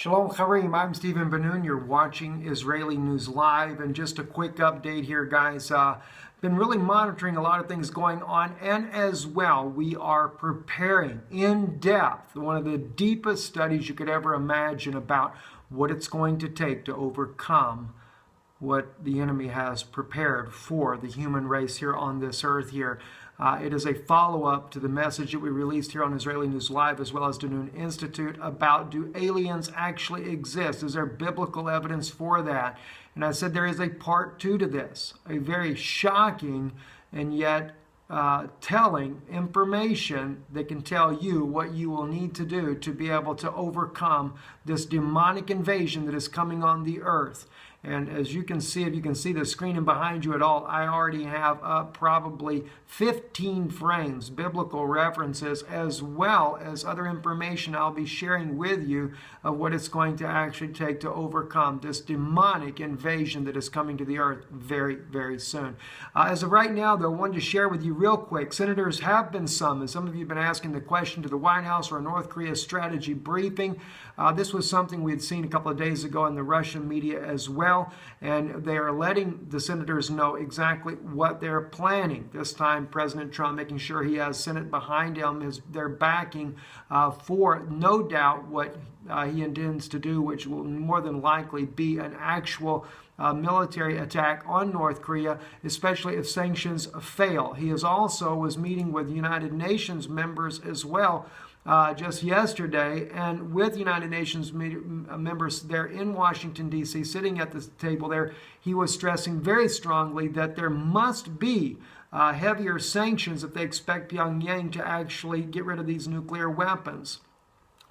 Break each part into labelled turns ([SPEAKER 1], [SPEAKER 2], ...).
[SPEAKER 1] Shalom Charim, I'm Stephen Ben-Nun. You're watching Israeli News Live, and just a quick update here, guys. Been really monitoring a lot of things going on, and as well, we are preparing in depth one of the deepest studies you could ever imagine about what it's going to take to overcome what the enemy has prepared for the human race here on this earth here. It is a follow-up to the message that we released here on Israeli News Live, as well as the Noon Institute, about do aliens actually exist? Is there biblical evidence for that? And I said there is a part 2 to this, a very shocking and yet telling information that can tell you what you will need to do to be able to overcome this demonic invasion that is coming on the earth. And as you can see, if you can see the screen and behind you at all, I already have up probably 15 frames, biblical references, as well as other information I'll be sharing with you of what it's going to actually take to overcome this demonic invasion that is coming to the earth very, very soon. As of right now, though, I wanted to share with you real quick, senators have been summoned. Some of you have been asking the question to the White House or a North Korea strategy briefing. This was something we had seen a couple of days ago in the Russian media as well, and they are letting the senators know exactly what they're planning. This time, President Trump making sure he has Senate behind him, they're backing for no doubt what he intends to do, which will more than likely be an actual military attack on North Korea, especially if sanctions fail. He was meeting with United Nations members as well just yesterday, and with United Nations members there in Washington, D.C., sitting at the table there, he was stressing very strongly that there must be heavier sanctions if they expect Pyongyang to actually get rid of these nuclear weapons.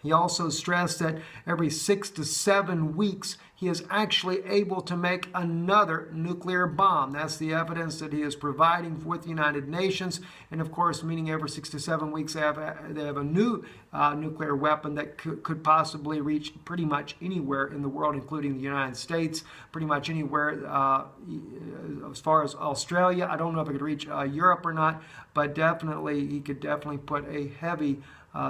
[SPEAKER 1] He also stressed that every 6 to 7 weeks, he is actually able to make another nuclear bomb. That's the evidence that he is providing with the United Nations. And of course, meaning every 6 to 7 weeks, they have a new nuclear weapon that could possibly reach pretty much anywhere in the world, including the United States, pretty much anywhere as far as Australia. I don't know if it could reach Europe or not, but definitely, he could definitely put a heavy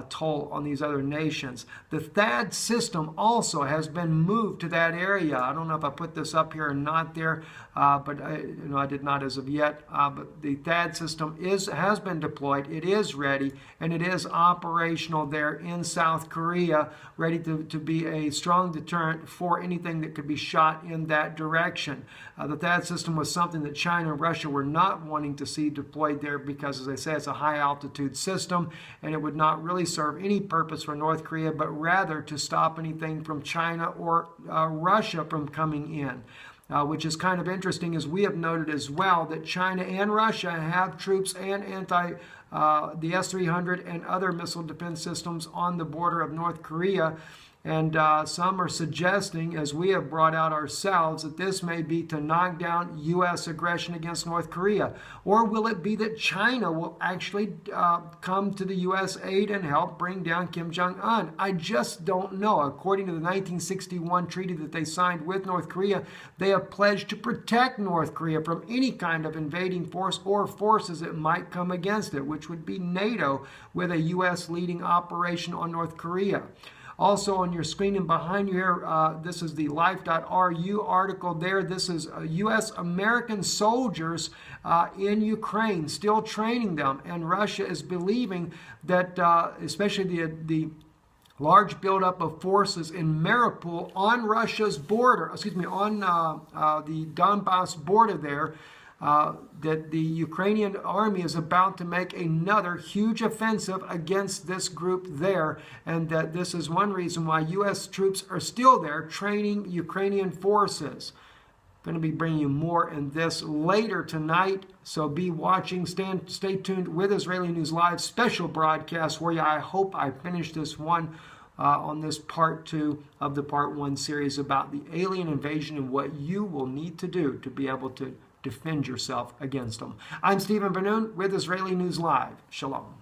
[SPEAKER 1] toll on these other nations. The THAAD system also has been moved to that area. I don't know if I put this up here or not there, but I did not as of yet. But the THAAD system has been deployed. It is ready, and it is operational there in South Korea, ready to be a strong deterrent for anything that could be shot in that direction. The THAAD system was something that China and Russia were not wanting to see deployed there because, as I said, it's a high-altitude system, and it would not really serve any purpose for North Korea, but rather to stop anything from China or Russia from coming in. Which is kind of interesting, as we have noted as well, that China and Russia have troops and the S-300 and other missile defense systems on the border of North Korea. And some are suggesting, as we have brought out ourselves, that this may be to knock down U.S. aggression against North Korea. Or will it be that China will actually come to the U.S. aid and help bring down Kim Jong-un? I just don't know. According to the 1961 treaty that they signed with North Korea, they have pledged to protect North Korea from any kind of invading force or forces that might come against it, which would be NATO with a U.S. leading operation on North Korea. Also on your screen and behind you here, this is the life.ru article there. This is U.S. American soldiers in Ukraine, still training them. And Russia is believing that, especially the large buildup of forces in Mariupol on Russia's border, on the Donbass border there, that the Ukrainian army is about to make another huge offensive against this group there, and that this is one reason why U.S. troops are still there training Ukrainian forces. Going to be bringing you more in this later tonight, so be watching. Stay tuned with Israeli News Live special broadcast where I hope I finish this one on this part 2 of the part 1 series about the alien invasion and what you will need to do to be able to defend yourself against them. I'm Stephen Ben-Nun with Israeli News Live. Shalom.